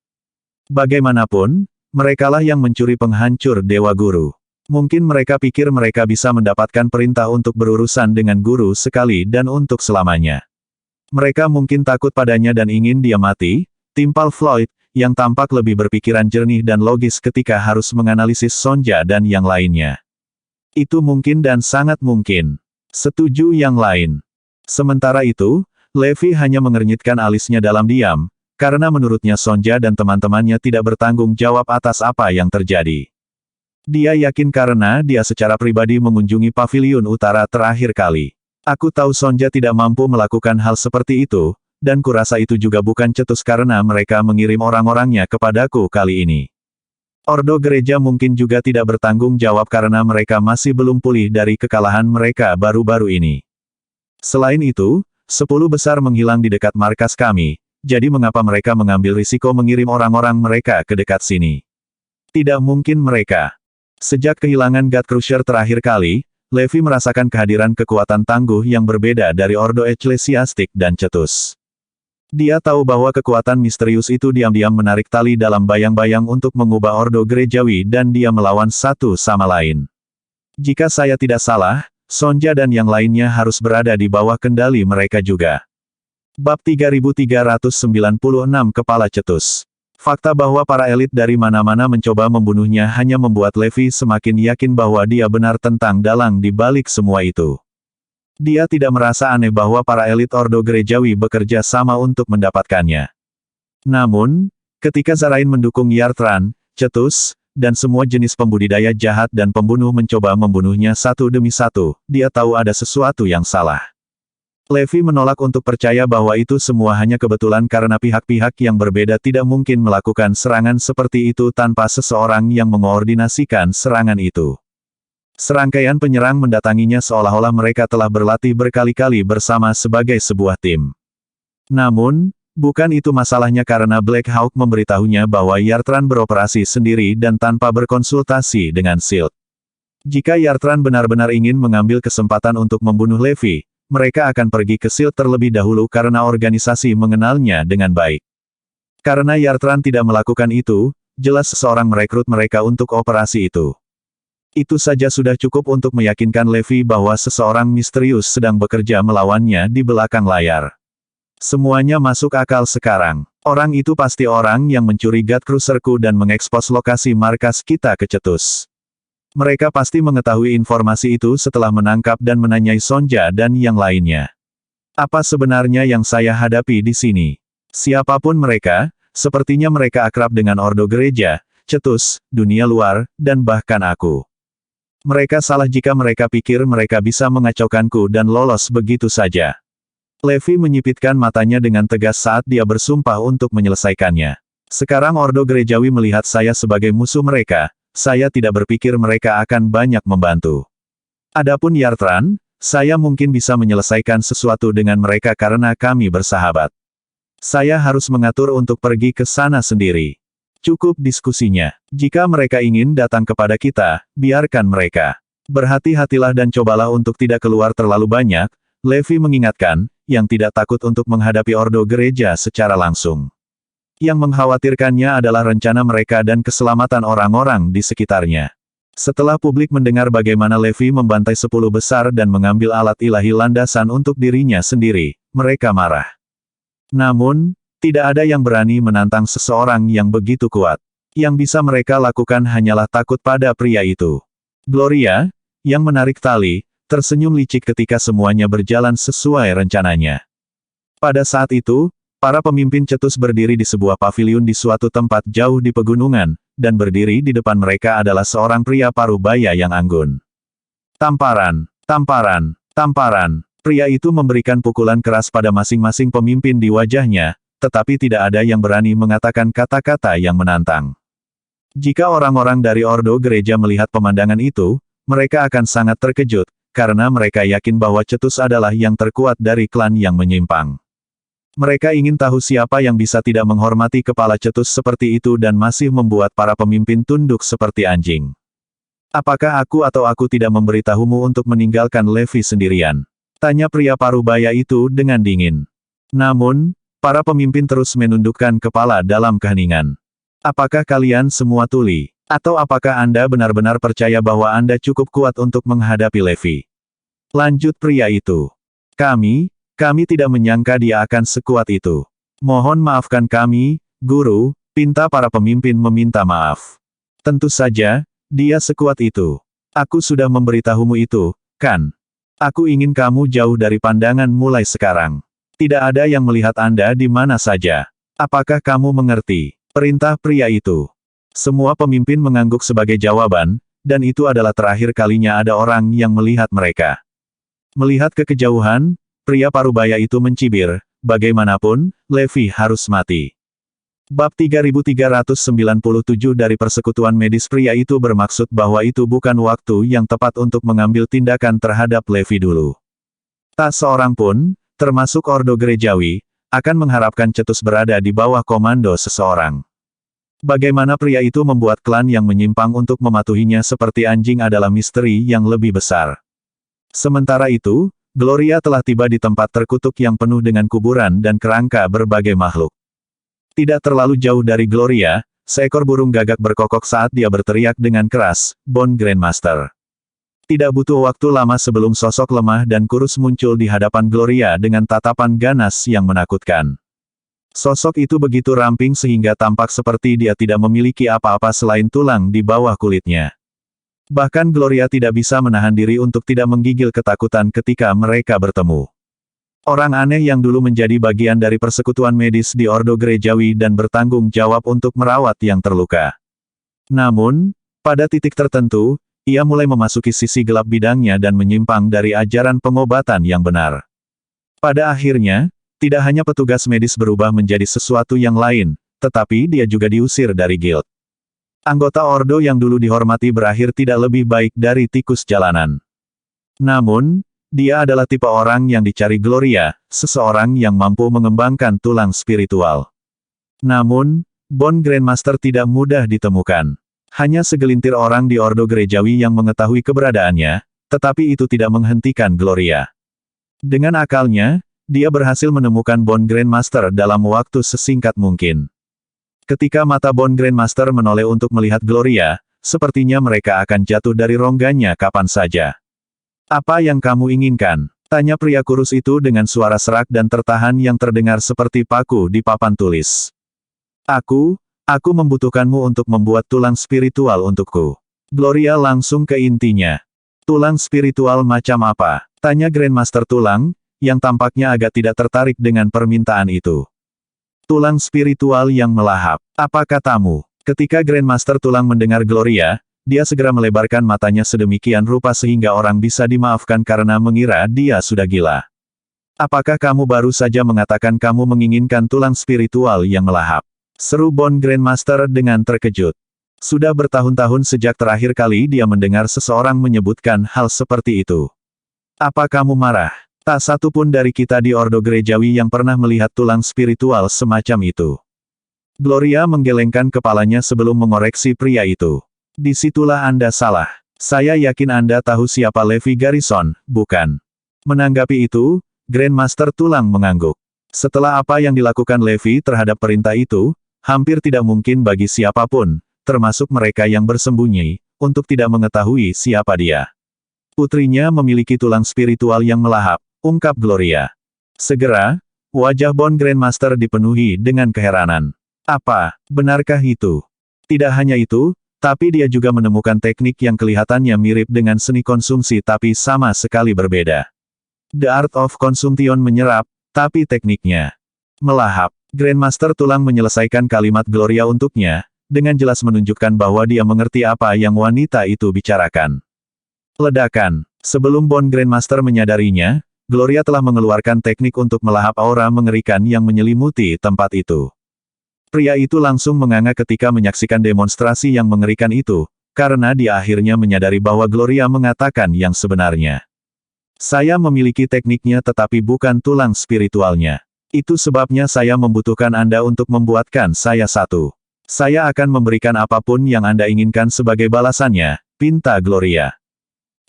Bagaimanapun, merekalah yang mencuri penghancur dewa guru. Mungkin mereka pikir mereka bisa mendapatkan perintah untuk berurusan dengan guru sekali dan untuk selamanya. Mereka mungkin takut padanya dan ingin dia mati, timpal Floyd, yang tampak lebih berpikiran jernih dan logis ketika harus menganalisis Sonja dan yang lainnya. Itu mungkin dan sangat mungkin. Setuju yang lain. Sementara itu, Levi hanya mengernyitkan alisnya dalam diam, karena menurutnya Sonja dan teman-temannya tidak bertanggung jawab atas apa yang terjadi. Dia yakin karena dia secara pribadi mengunjungi paviliun utara terakhir kali. Aku tahu Sonja tidak mampu melakukan hal seperti itu, dan kurasa itu juga bukan cetus karena mereka mengirim orang-orangnya kepadaku kali ini. Ordo gereja mungkin juga tidak bertanggung jawab karena mereka masih belum pulih dari kekalahan mereka baru-baru ini. Selain itu, 10 besar menghilang di dekat markas kami, jadi mengapa mereka mengambil risiko mengirim orang-orang mereka ke dekat sini? Tidak mungkin mereka. Sejak kehilangan God Crusher terakhir kali, Levi merasakan kehadiran kekuatan tangguh yang berbeda dari Ordo Eklesiastik dan Cetus. Dia tahu bahwa kekuatan misterius itu diam-diam menarik tali dalam bayang-bayang untuk mengubah Ordo Gerejawi dan dia melawan satu sama lain. Jika saya tidak salah, Sonja dan yang lainnya harus berada di bawah kendali mereka juga. Bab 3396 Kepala Cetus. Fakta bahwa para elit dari mana-mana mencoba membunuhnya hanya membuat Levi semakin yakin bahwa dia benar tentang dalang di balik semua itu. Dia tidak merasa aneh bahwa para elit Ordo Gerejawi bekerja sama untuk mendapatkannya. Namun, ketika Zarain mendukung Yartran, Cetus, dan semua jenis pembudidaya jahat dan pembunuh mencoba membunuhnya satu demi satu, dia tahu ada sesuatu yang salah. Levi menolak untuk percaya bahwa itu semua hanya kebetulan karena pihak-pihak yang berbeda tidak mungkin melakukan serangan seperti itu tanpa seseorang yang mengoordinasikan serangan itu. Serangkaian penyerang mendatanginya seolah-olah mereka telah berlatih berkali-kali bersama sebagai sebuah tim. Namun, bukan itu masalahnya karena Black Hawk memberitahunya bahwa Yartran beroperasi sendiri dan tanpa berkonsultasi dengan SHIELD. Jika Yartran benar-benar ingin mengambil kesempatan untuk membunuh Levi, mereka akan pergi ke SHIELD terlebih dahulu karena organisasi mengenalnya dengan baik. Karena Yartran tidak melakukan itu, jelas seseorang merekrut mereka untuk operasi itu. Itu saja sudah cukup untuk meyakinkan Levi bahwa seseorang misterius sedang bekerja melawannya di belakang layar. Semuanya masuk akal sekarang. Orang itu pasti orang yang mencuri God Crusher-ku dan mengekspos lokasi markas kita ke Cetus. Mereka pasti mengetahui informasi itu setelah menangkap dan menanyai Sonja dan yang lainnya. Apa sebenarnya yang saya hadapi di sini? Siapapun mereka, sepertinya mereka akrab dengan Ordo Gereja, Cetus, dunia luar, dan bahkan aku. Mereka salah jika mereka pikir mereka bisa mengacaukanku dan lolos begitu saja. Levi menyipitkan matanya dengan tegas saat dia bersumpah untuk menyelesaikannya. Sekarang Ordo Gerejawi melihat saya sebagai musuh mereka, saya tidak berpikir mereka akan banyak membantu. Adapun Yartran, saya mungkin bisa menyelesaikan sesuatu dengan mereka karena kami bersahabat. Saya harus mengatur untuk pergi ke sana sendiri. Cukup diskusinya. Jika mereka ingin datang kepada kita, biarkan mereka. Berhati-hatilah dan cobalah untuk tidak keluar terlalu banyak, Levi mengingatkan, yang tidak takut untuk menghadapi Ordo Gereja secara langsung. Yang mengkhawatirkannya adalah rencana mereka dan keselamatan orang-orang di sekitarnya. Setelah publik mendengar bagaimana Levi membantai 10 besar dan mengambil alat ilahi landasan untuk dirinya sendiri, mereka marah. Namun, tidak ada yang berani menantang seseorang yang begitu kuat. Yang bisa mereka lakukan hanyalah takut pada pria itu. Gloria, yang menarik tali, tersenyum licik ketika semuanya berjalan sesuai rencananya. Pada saat itu, para pemimpin Cetus berdiri di sebuah paviliun di suatu tempat jauh di pegunungan, dan berdiri di depan mereka adalah seorang pria parubaya yang anggun. Tamparan, tamparan, tamparan. Pria itu memberikan pukulan keras pada masing-masing pemimpin di wajahnya, tetapi tidak ada yang berani mengatakan kata-kata yang menantang. Jika orang-orang dari Ordo Gereja melihat pemandangan itu, mereka akan sangat terkejut, karena mereka yakin bahwa Cetus adalah yang terkuat dari klan yang menyimpang. Mereka ingin tahu siapa yang bisa tidak menghormati kepala Cetus seperti itu dan masih membuat para pemimpin tunduk seperti anjing. Apakah aku atau aku tidak memberitahumu untuk meninggalkan Levi sendirian? Tanya pria parubaya itu dengan dingin. Namun, para pemimpin terus menundukkan kepala dalam keheningan. Apakah kalian semua tuli? Atau apakah Anda benar-benar percaya bahwa Anda cukup kuat untuk menghadapi Levi? Lanjut pria itu. Kami tidak menyangka dia akan sekuat itu. Mohon maafkan kami, Guru, pinta para pemimpin meminta maaf. Tentu saja, dia sekuat itu. Aku sudah memberitahumu itu, kan? Aku ingin kamu jauh dari pandangan mulai sekarang. Tidak ada yang melihat Anda di mana saja. Apakah kamu mengerti? Perintah pria itu. Semua pemimpin mengangguk sebagai jawaban, dan itu adalah terakhir kalinya ada orang yang melihat mereka. Melihat ke kejauhan, pria parubaya itu mencibir, bagaimanapun, Levi harus mati. Bab 3397 dari persekutuan medis. Pria itu bermaksud bahwa itu bukan waktu yang tepat untuk mengambil tindakan terhadap Levi dulu. Tak seorang pun, termasuk Ordo Gerejawi, akan mengharapkan Cetus berada di bawah komando seseorang. Bagaimana pria itu membuat klan yang menyimpang untuk mematuhinya seperti anjing adalah misteri yang lebih besar. Sementara itu, Gloria telah tiba di tempat terkutuk yang penuh dengan kuburan dan kerangka berbagai makhluk. Tidak terlalu jauh dari Gloria, seekor burung gagak berkokok saat dia berteriak dengan keras, "Bone Grandmaster." Tidak butuh waktu lama sebelum sosok lemah dan kurus muncul di hadapan Gloria dengan tatapan ganas yang menakutkan. Sosok itu begitu ramping sehingga tampak seperti dia tidak memiliki apa-apa selain tulang di bawah kulitnya. Bahkan Gloria tidak bisa menahan diri untuk tidak menggigil ketakutan ketika mereka bertemu. Orang aneh yang dulu menjadi bagian dari persekutuan medis di Ordo Gerejawi dan bertanggung jawab untuk merawat yang terluka. Namun, pada titik tertentu, ia mulai memasuki sisi gelap bidangnya dan menyimpang dari ajaran pengobatan yang benar. Pada akhirnya, tidak hanya petugas medis berubah menjadi sesuatu yang lain, tetapi dia juga diusir dari guild. Anggota Ordo yang dulu dihormati berakhir tidak lebih baik dari tikus jalanan. Namun, dia adalah tipe orang yang dicari Gloria, seseorang yang mampu mengembangkan tulang spiritual. Namun, Bone Grandmaster tidak mudah ditemukan. Hanya segelintir orang di Ordo Gerejawi yang mengetahui keberadaannya, tetapi itu tidak menghentikan Gloria. Dengan akalnya, dia berhasil menemukan Bone Grandmaster dalam waktu sesingkat mungkin. Ketika mata Bone Grandmaster menoleh untuk melihat Gloria, sepertinya mereka akan jatuh dari rongganya kapan saja. "Apa yang kamu inginkan?" tanya pria kurus itu dengan suara serak dan tertahan yang terdengar seperti paku di papan tulis. Aku membutuhkanmu untuk membuat tulang spiritual untukku. Gloria langsung ke intinya. Tulang spiritual macam apa? Tanya Grandmaster Tulang, yang tampaknya agak tidak tertarik dengan permintaan itu. Tulang spiritual yang melahap. Apa katamu? Ketika Grandmaster Tulang mendengar Gloria, dia segera melebarkan matanya sedemikian rupa sehingga orang bisa dimaafkan karena mengira dia sudah gila. Apakah kamu baru saja mengatakan kamu menginginkan tulang spiritual yang melahap? Seru Bone Grandmaster dengan terkejut. Sudah bertahun-tahun sejak terakhir kali dia mendengar seseorang menyebutkan hal seperti itu. Apa kamu marah? Tak satu pun dari kita di Ordo Gerejawi yang pernah melihat tulang spiritual semacam itu. Gloria menggelengkan kepalanya sebelum mengoreksi pria itu. Disitulah Anda salah. Saya yakin Anda tahu siapa Levi Garrison, bukan? Menanggapi itu, Grandmaster Tulang mengangguk. Setelah apa yang dilakukan Levi terhadap perintah itu, hampir tidak mungkin bagi siapapun, termasuk mereka yang bersembunyi, untuk tidak mengetahui siapa dia. Putrinya memiliki tulang spiritual yang melahap, ungkap Gloria. Segera, wajah Bone Grandmaster dipenuhi dengan keheranan. Apa, benarkah itu? Tidak hanya itu, tapi dia juga menemukan teknik yang kelihatannya mirip dengan seni konsumsi tapi sama sekali berbeda. The Art of Consumption menyerap, tapi tekniknya melahap. Grandmaster Tulang menyelesaikan kalimat Gloria untuknya, dengan jelas menunjukkan bahwa dia mengerti apa yang wanita itu bicarakan. Ledakan. Sebelum Bone Grandmaster menyadarinya, Gloria telah mengeluarkan teknik untuk melahap aura mengerikan yang menyelimuti tempat itu. Pria itu langsung menganga ketika menyaksikan demonstrasi yang mengerikan itu, karena dia akhirnya menyadari bahwa Gloria mengatakan yang sebenarnya. Saya memiliki tekniknya tetapi bukan tulang spiritualnya. Itu sebabnya saya membutuhkan Anda untuk membuatkan saya satu. Saya akan memberikan apapun yang Anda inginkan sebagai balasannya, pinta Gloria.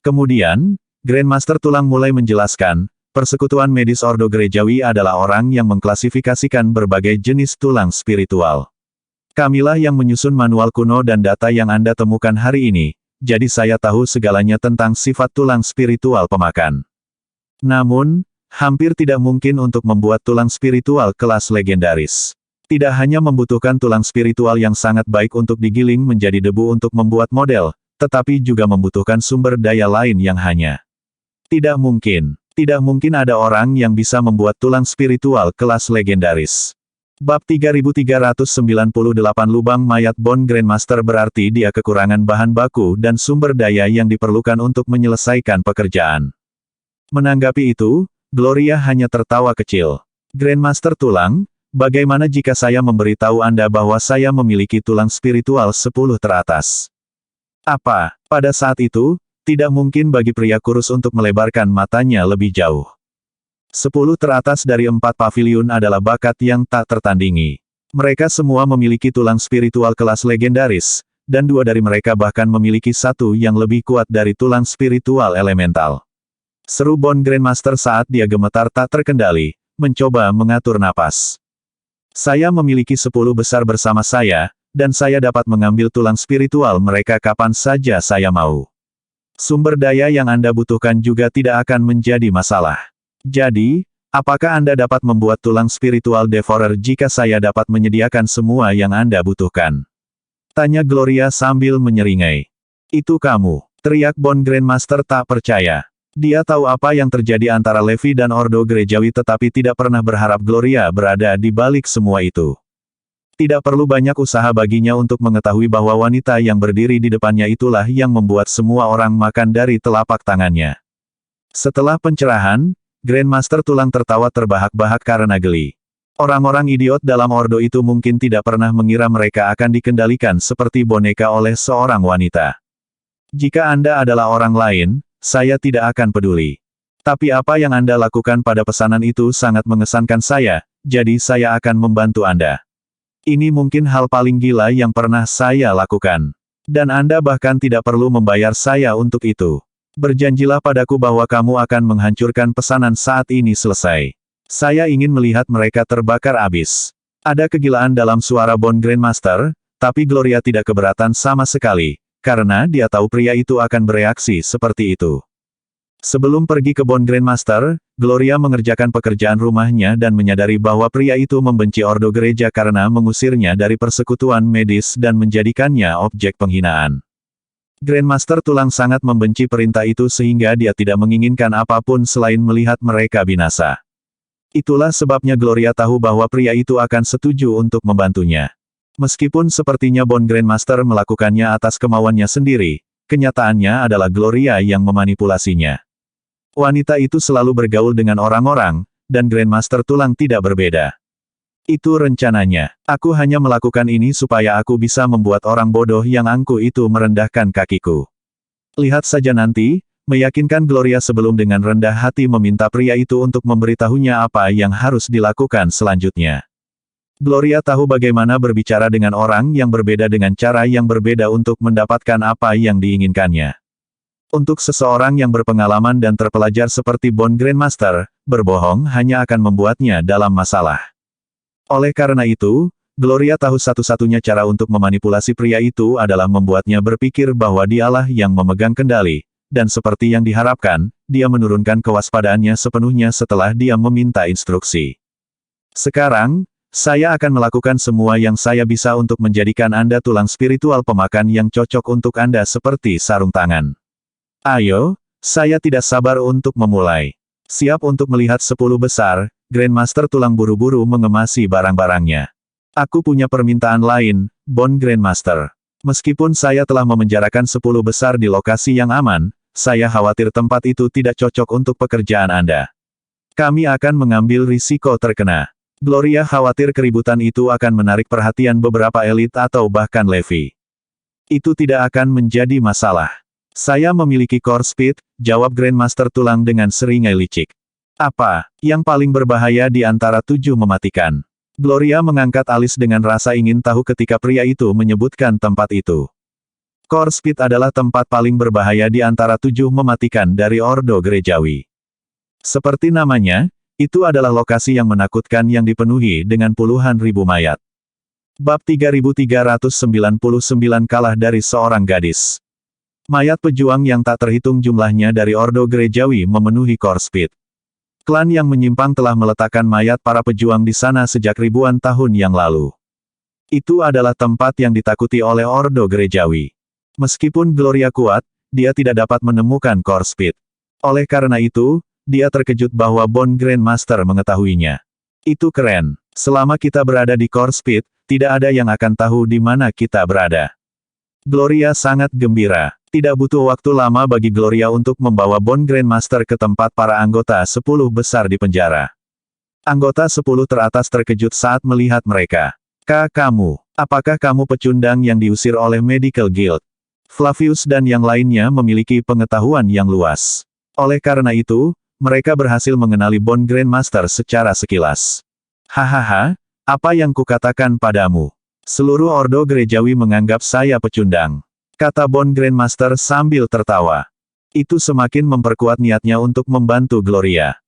Kemudian, Grandmaster Tulang mulai menjelaskan, persekutuan medis Ordo Gerejawi adalah orang yang mengklasifikasikan berbagai jenis tulang spiritual. Kamilah yang menyusun manual kuno dan data yang Anda temukan hari ini, jadi saya tahu segalanya tentang sifat tulang spiritual pemakan. Namun, hampir tidak mungkin untuk membuat tulang spiritual kelas legendaris. Tidak hanya membutuhkan tulang spiritual yang sangat baik untuk digiling menjadi debu untuk membuat model, tetapi juga membutuhkan sumber daya lain yang hanya tidak mungkin. Tidak mungkin ada orang yang bisa membuat tulang spiritual kelas legendaris. Bab 3398 Lubang Mayat Bone Grandmaster berarti dia kekurangan bahan baku dan sumber daya yang diperlukan untuk menyelesaikan pekerjaan. Menanggapi itu, Gloria hanya tertawa kecil. Grandmaster Tulang, bagaimana jika saya memberitahu Anda bahwa saya memiliki tulang spiritual 10 teratas? Apa, pada saat itu, tidak mungkin bagi pria kurus untuk melebarkan matanya lebih jauh. 10 teratas dari 4 paviliun adalah bakat yang tak tertandingi. Mereka semua memiliki tulang spiritual kelas legendaris, dan 2 dari mereka bahkan memiliki satu yang lebih kuat dari tulang spiritual elemental. Seru Bone Grandmaster saat dia gemetar tak terkendali, mencoba mengatur napas. Saya memiliki 10 besar bersama saya, dan saya dapat mengambil tulang spiritual mereka kapan saja saya mau. Sumber daya yang Anda butuhkan juga tidak akan menjadi masalah. Jadi, apakah Anda dapat membuat tulang spiritual Devourer jika saya dapat menyediakan semua yang Anda butuhkan? Tanya Gloria sambil menyeringai. Itu kamu, teriak Bone Grandmaster tak percaya. Dia tahu apa yang terjadi antara Levi dan Ordo Gerejawi tetapi tidak pernah berharap Gloria berada di balik semua itu. Tidak perlu banyak usaha baginya untuk mengetahui bahwa wanita yang berdiri di depannya itulah yang membuat semua orang makan dari telapak tangannya. Setelah pencerahan, Grandmaster Tulang tertawa terbahak-bahak karena geli. Orang-orang idiot dalam ordo itu mungkin tidak pernah mengira mereka akan dikendalikan seperti boneka oleh seorang wanita. Jika Anda adalah orang lain, saya tidak akan peduli. Tapi apa yang Anda lakukan pada pesanan itu sangat mengesankan saya, jadi saya akan membantu Anda. Ini mungkin hal paling gila yang pernah saya lakukan. Dan Anda bahkan tidak perlu membayar saya untuk itu. Berjanjilah padaku bahwa kamu akan menghancurkan pesanan saat ini selesai. Saya ingin melihat mereka terbakar habis. Ada kegilaan dalam suara Bone Grandmaster, tapi Gloria tidak keberatan sama sekali, karena dia tahu pria itu akan bereaksi seperti itu. Sebelum pergi ke Bone Grandmaster, Gloria mengerjakan pekerjaan rumahnya dan menyadari bahwa pria itu membenci Ordo Gereja karena mengusirnya dari persekutuan medis dan menjadikannya objek penghinaan. Grandmaster Tulang sangat membenci perintah itu sehingga dia tidak menginginkan apapun selain melihat mereka binasa. Itulah sebabnya Gloria tahu bahwa pria itu akan setuju untuk membantunya. Meskipun sepertinya Bond Grandmaster melakukannya atas kemauannya sendiri, kenyataannya adalah Gloria yang memanipulasinya. Wanita itu selalu bergaul dengan orang-orang, dan Grandmaster Tulang tidak berbeda. Itu rencananya. Aku hanya melakukan ini supaya aku bisa membuat orang bodoh yang angkuh itu merendahkan kakiku. Lihat saja nanti, meyakinkan Gloria sebelum dengan rendah hati meminta pria itu untuk memberitahunya apa yang harus dilakukan selanjutnya. Gloria tahu bagaimana berbicara dengan orang yang berbeda dengan cara yang berbeda untuk mendapatkan apa yang diinginkannya. Untuk seseorang yang berpengalaman dan terpelajar seperti Bond Grandmaster, berbohong hanya akan membuatnya dalam masalah. Oleh karena itu, Gloria tahu satu-satunya cara untuk memanipulasi pria itu adalah membuatnya berpikir bahwa dialah yang memegang kendali, dan seperti yang diharapkan, dia menurunkan kewaspadaannya sepenuhnya setelah dia meminta instruksi. Sekarang, saya akan melakukan semua yang saya bisa untuk menjadikan Anda tulang spiritual pemakan yang cocok untuk Anda seperti sarung tangan. Ayo, saya tidak sabar untuk memulai. Siap untuk melihat 10 besar, Grandmaster Tulang buru-buru mengemasi barang-barangnya. Aku punya permintaan lain, Bond Grandmaster. Meskipun saya telah memenjarakan 10 besar di lokasi yang aman, saya khawatir tempat itu tidak cocok untuk pekerjaan Anda. Kami akan mengambil risiko terkena. Gloria khawatir keributan itu akan menarik perhatian beberapa elit atau bahkan Levi. Itu tidak akan menjadi masalah. Saya memiliki core speed, jawab Grandmaster Tulang dengan seringai licik. Apa yang paling berbahaya di antara 7 mematikan? Gloria mengangkat alis dengan rasa ingin tahu ketika pria itu menyebutkan tempat itu. Core Speed adalah tempat paling berbahaya di antara 7 mematikan dari Ordo Gerejawi. Seperti namanya, itu adalah lokasi yang menakutkan yang dipenuhi dengan puluhan ribu mayat. Bab 3399 kalah dari seorang gadis. Mayat pejuang yang tak terhitung jumlahnya dari Ordo Gerejawi memenuhi Core Speed. Klan yang menyimpang telah meletakkan mayat para pejuang di sana sejak ribuan tahun yang lalu. Itu adalah tempat yang ditakuti oleh Ordo Gerejawi. Meskipun Gloria kuat, dia tidak dapat menemukan Core Speed. Oleh karena itu, dia terkejut bahwa Bond Grandmaster mengetahuinya. Itu keren. Selama kita berada di Core Speed, tidak ada yang akan tahu di mana kita berada. Gloria sangat gembira. Tidak butuh waktu lama bagi Gloria untuk membawa Bond Grandmaster ke tempat para anggota 10 besar di penjara. Anggota 10 teratas terkejut saat melihat mereka. Kamu, apakah kamu pecundang yang diusir oleh Medical Guild? Flavius dan yang lainnya memiliki pengetahuan yang luas. Oleh karena itu, mereka berhasil mengenali Bond Grandmaster secara sekilas. Hahaha, apa yang kukatakan padamu? Seluruh Ordo Gerejawi menganggap saya pecundang. Kata Bond Grandmaster sambil tertawa. Itu semakin memperkuat niatnya untuk membantu Gloria.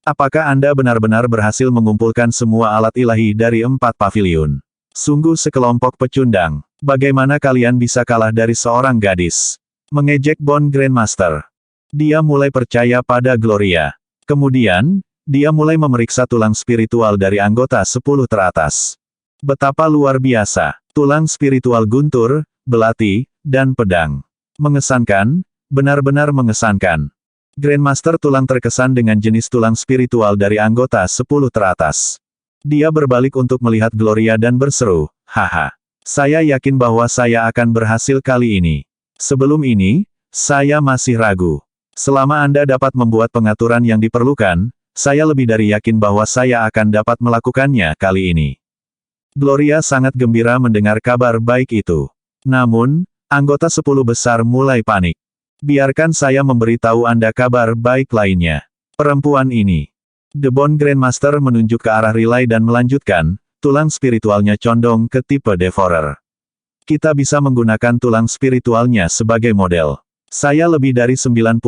Apakah Anda benar-benar berhasil mengumpulkan semua alat ilahi dari 4 paviliun? Sungguh sekelompok pecundang. Bagaimana kalian bisa kalah dari seorang gadis? Mengejek Bond Grandmaster. Dia mulai percaya pada Gloria. Kemudian, dia mulai memeriksa tulang spiritual dari anggota 10 teratas. Betapa luar biasa. Tulang spiritual guntur, belati, dan pedang. Mengesankan, benar-benar mengesankan. Grandmaster Tulang terkesan dengan jenis tulang spiritual dari anggota 10 teratas. Dia berbalik untuk melihat Gloria dan berseru, haha. Saya yakin bahwa saya akan berhasil kali ini. Sebelum ini, saya masih ragu. Selama Anda dapat membuat pengaturan yang diperlukan, saya lebih dari yakin bahwa saya akan dapat melakukannya kali ini. Gloria sangat gembira mendengar kabar baik itu. Namun, anggota 10 besar mulai panik. Biarkan saya memberitahu Anda kabar baik lainnya. Perempuan ini. The Bond Grandmaster menunjuk ke arah relay dan melanjutkan, tulang spiritualnya condong ke tipe Devourer. Kita bisa menggunakan tulang spiritualnya sebagai model. Saya lebih dari 90%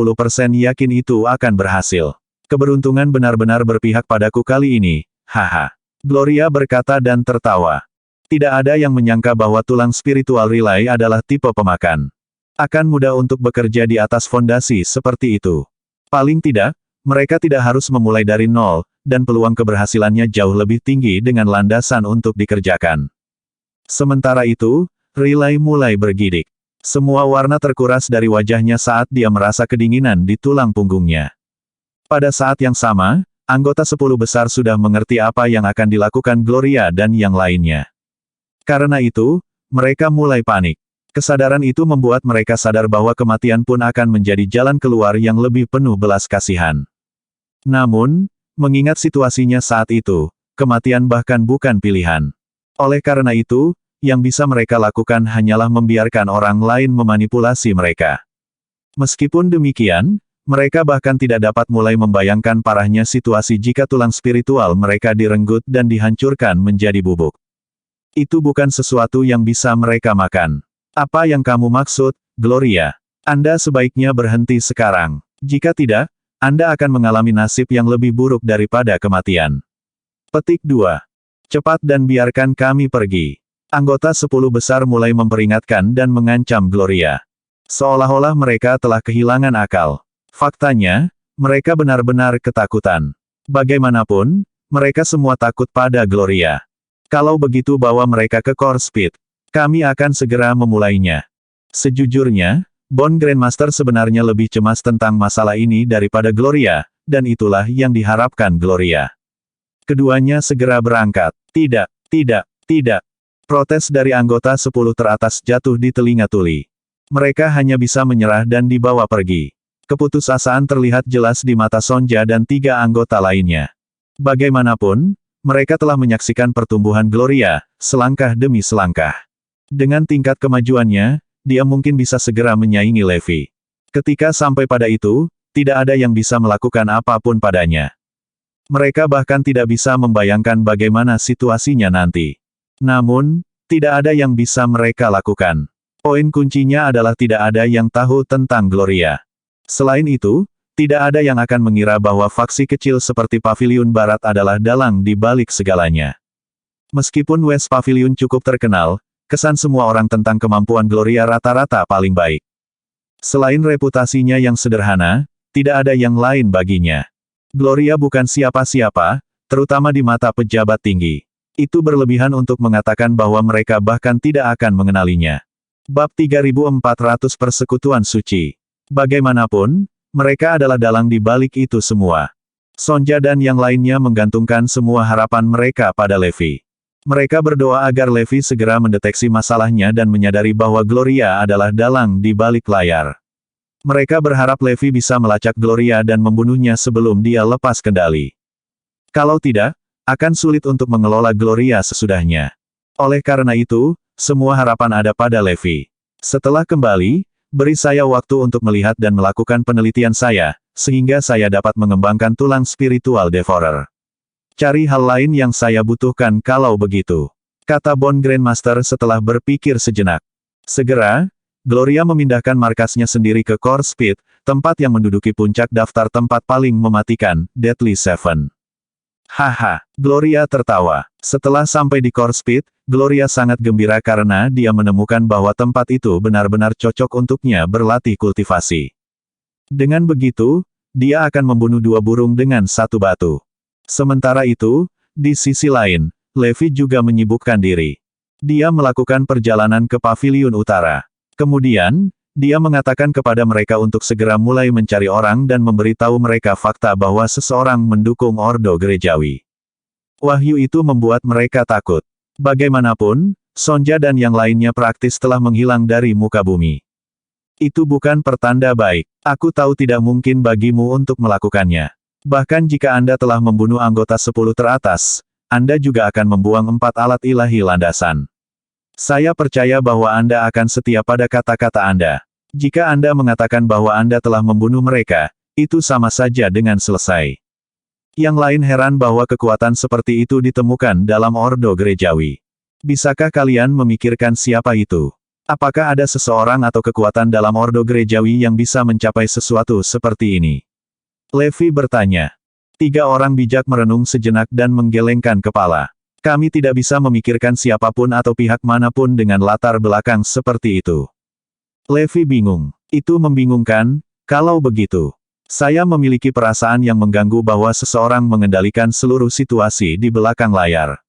yakin itu akan berhasil. Keberuntungan benar-benar berpihak padaku kali ini, haha. Gloria berkata dan tertawa. Tidak ada yang menyangka bahwa tulang spiritual relay adalah tipe pemakan. Akan mudah untuk bekerja di atas fondasi seperti itu. Paling tidak, mereka tidak harus memulai dari nol, dan peluang keberhasilannya jauh lebih tinggi dengan landasan untuk dikerjakan. Sementara itu, relay mulai bergidik. Semua warna terkuras dari wajahnya saat dia merasa kedinginan di tulang punggungnya. Pada saat yang sama, anggota 10 besar sudah mengerti apa yang akan dilakukan Gloria dan yang lainnya. Karena itu, mereka mulai panik. Kesadaran itu membuat mereka sadar bahwa kematian pun akan menjadi jalan keluar yang lebih penuh belas kasihan. Namun, mengingat situasinya saat itu, kematian bahkan bukan pilihan. Oleh karena itu, yang bisa mereka lakukan hanyalah membiarkan orang lain memanipulasi mereka. Meskipun demikian, mereka bahkan tidak dapat mulai membayangkan parahnya situasi jika tulang spiritual mereka direnggut dan dihancurkan menjadi bubuk. Itu bukan sesuatu yang bisa mereka makan. Apa yang kamu maksud, Gloria? Anda sebaiknya berhenti sekarang. Jika tidak, Anda akan mengalami nasib yang lebih buruk daripada kematian. Petik 2. Cepat dan biarkan kami pergi. Anggota 10 besar mulai memperingatkan dan mengancam Gloria. Seolah-olah mereka telah kehilangan akal. Faktanya, mereka benar-benar ketakutan. Bagaimanapun, mereka semua takut pada Gloria. Kalau begitu bawa mereka ke Core Speed. Kami akan segera memulainya. Sejujurnya, Bone Grandmaster sebenarnya lebih cemas tentang masalah ini daripada Gloria, dan itulah yang diharapkan Gloria. Keduanya segera berangkat. Tidak, tidak, tidak. Protes dari anggota 10 teratas jatuh di telinga Tuli. Mereka hanya bisa menyerah dan dibawa pergi. Keputusasaan terlihat jelas di mata Sonja dan 3 anggota lainnya. Bagaimanapun, mereka telah menyaksikan pertumbuhan Gloria, selangkah demi selangkah. Dengan tingkat kemajuannya, dia mungkin bisa segera menyaingi Levi. Ketika sampai pada itu, tidak ada yang bisa melakukan apapun padanya. Mereka bahkan tidak bisa membayangkan bagaimana situasinya nanti. Namun, tidak ada yang bisa mereka lakukan. Poin kuncinya adalah tidak ada yang tahu tentang Gloria. Selain itu, tidak ada yang akan mengira bahwa faksi kecil seperti Paviliun Barat adalah dalang di balik segalanya. Meskipun West Pavilion cukup terkenal, kesan semua orang tentang kemampuan Gloria rata-rata paling baik. Selain reputasinya yang sederhana, tidak ada yang lain baginya. Gloria bukan siapa-siapa, terutama di mata pejabat tinggi. Itu berlebihan untuk mengatakan bahwa mereka bahkan tidak akan mengenalinya. Bab 3400 Persekutuan Suci. Bagaimanapun, mereka adalah dalang di balik itu semua. Sonja dan yang lainnya menggantungkan semua harapan mereka pada Levi. Mereka berdoa agar Levi segera mendeteksi masalahnya dan menyadari bahwa Gloria adalah dalang di balik layar. Mereka berharap Levi bisa melacak Gloria dan membunuhnya sebelum dia lepas kendali. Kalau tidak, akan sulit untuk mengelola Gloria sesudahnya. Oleh karena itu, semua harapan ada pada Levi. Setelah kembali, beri saya waktu untuk melihat dan melakukan penelitian saya, sehingga saya dapat mengembangkan tulang spiritual Devourer. Cari hal lain yang saya butuhkan kalau begitu, kata Bone Grandmaster setelah berpikir sejenak. Segera, Gloria memindahkan markasnya sendiri ke Core Speed, tempat yang menduduki puncak daftar tempat paling mematikan, Deadly Seven. Haha, Gloria tertawa. Setelah sampai di Core Speed, Gloria sangat gembira karena dia menemukan bahwa tempat itu benar-benar cocok untuknya berlatih kultivasi. Dengan begitu, dia akan membunuh 2 burung dengan 1 batu. Sementara itu, di sisi lain, Levi juga menyibukkan diri. Dia melakukan perjalanan ke Paviliun Utara. Kemudian, dia mengatakan kepada mereka untuk segera mulai mencari orang dan memberitahu mereka fakta bahwa seseorang mendukung Ordo Gerejawi. Wahyu itu membuat mereka takut. Bagaimanapun, Sonja dan yang lainnya praktis telah menghilang dari muka bumi. Itu bukan pertanda baik. Aku tahu tidak mungkin bagimu untuk melakukannya. Bahkan jika Anda telah membunuh anggota 10 teratas, Anda juga akan membuang 4 alat ilahi landasan. Saya percaya bahwa Anda akan setia pada kata-kata Anda. Jika Anda mengatakan bahwa Anda telah membunuh mereka, itu sama saja dengan selesai. Yang lain heran bahwa kekuatan seperti itu ditemukan dalam Ordo Gerejawi. Bisakah kalian memikirkan siapa itu? Apakah ada seseorang atau kekuatan dalam Ordo Gerejawi yang bisa mencapai sesuatu seperti ini? Levi bertanya. 3 orang bijak merenung sejenak dan menggelengkan kepala. Kami tidak bisa memikirkan siapapun atau pihak manapun dengan latar belakang seperti itu. Levi bingung. Itu membingungkan, kalau begitu. Saya memiliki perasaan yang mengganggu bahwa seseorang mengendalikan seluruh situasi di belakang layar.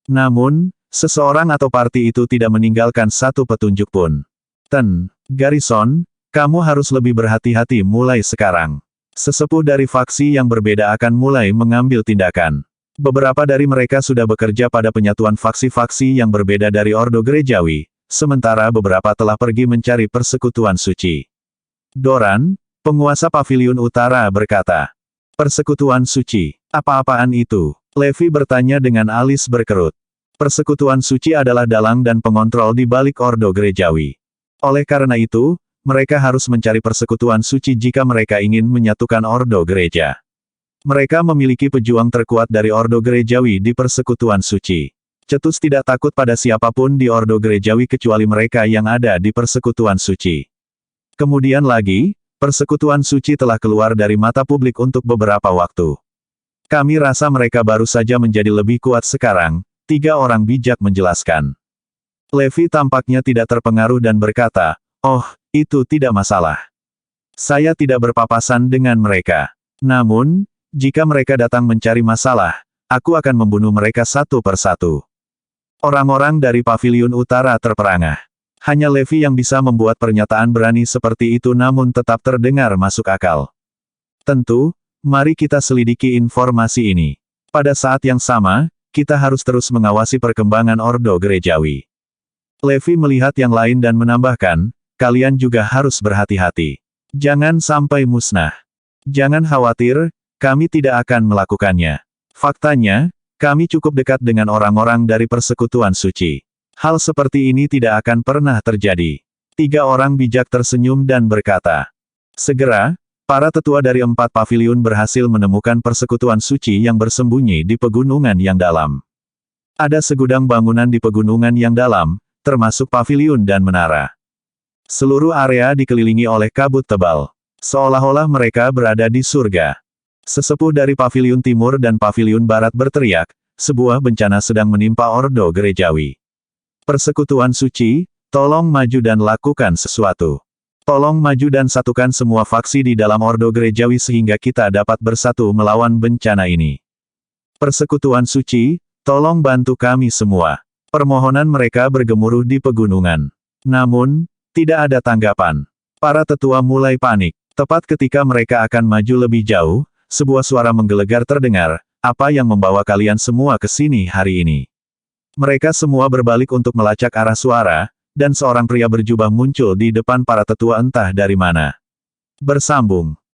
Namun, seseorang atau parti itu tidak meninggalkan satu petunjuk pun. Garrison, kamu harus lebih berhati-hati mulai sekarang. Sesepuh dari faksi yang berbeda akan mulai mengambil tindakan. Beberapa dari mereka sudah bekerja pada penyatuan faksi-faksi yang berbeda dari Ordo Gerejawi, sementara beberapa telah pergi mencari persekutuan suci. Doran, penguasa Paviliun Utara berkata, "Persekutuan suci, apa-apaan itu?" Levi bertanya dengan alis berkerut. Persekutuan suci adalah dalang dan pengontrol di balik Ordo Gerejawi. Oleh karena itu, mereka harus mencari persekutuan suci jika mereka ingin menyatukan Ordo Gereja. Mereka memiliki pejuang terkuat dari Ordo Gerejawi di persekutuan suci. Cetus tidak takut pada siapapun di Ordo Gerejawi kecuali mereka yang ada di persekutuan suci. Kemudian lagi, persekutuan suci telah keluar dari mata publik untuk beberapa waktu. Kami rasa mereka baru saja menjadi lebih kuat sekarang, 3 orang bijak menjelaskan. Levi tampaknya tidak terpengaruh dan berkata, "Oh, itu tidak masalah. Saya tidak berpapasan dengan mereka. Namun, jika mereka datang mencari masalah, aku akan membunuh mereka satu persatu." Orang-orang dari Paviliun Utara terperangah. Hanya Levi yang bisa membuat pernyataan berani seperti itu namun tetap terdengar masuk akal. Tentu, mari kita selidiki informasi ini. Pada saat yang sama, kita harus terus mengawasi perkembangan Ordo Gerejawi. Levi melihat yang lain dan menambahkan, kalian juga harus berhati-hati. Jangan sampai musnah. Jangan khawatir, kami tidak akan melakukannya. Faktanya, kami cukup dekat dengan orang-orang dari persekutuan suci. Hal seperti ini tidak akan pernah terjadi. 3 orang bijak tersenyum dan berkata, segera, para tetua dari 4 paviliun berhasil menemukan persekutuan suci yang bersembunyi di pegunungan yang dalam. Ada segudang bangunan di pegunungan yang dalam, termasuk paviliun dan menara. Seluruh area dikelilingi oleh kabut tebal. Seolah-olah mereka berada di surga. Sesepuh dari paviliun timur dan paviliun barat berteriak, sebuah bencana sedang menimpa Ordo Gerejawi. Persekutuan suci, tolong maju dan lakukan sesuatu. Tolong maju dan satukan semua faksi di dalam Ordo Gerejawi sehingga kita dapat bersatu melawan bencana ini. Persekutuan suci, tolong bantu kami semua. Permohonan mereka bergemuruh di pegunungan. Namun, tidak ada tanggapan. Para tetua mulai panik. Tepat ketika mereka akan maju lebih jauh, sebuah suara menggelegar terdengar, "Apa yang membawa kalian semua ke sini hari ini?" Mereka semua berbalik untuk melacak arah suara, dan seorang pria berjubah muncul di depan para tetua entah dari mana. Bersambung.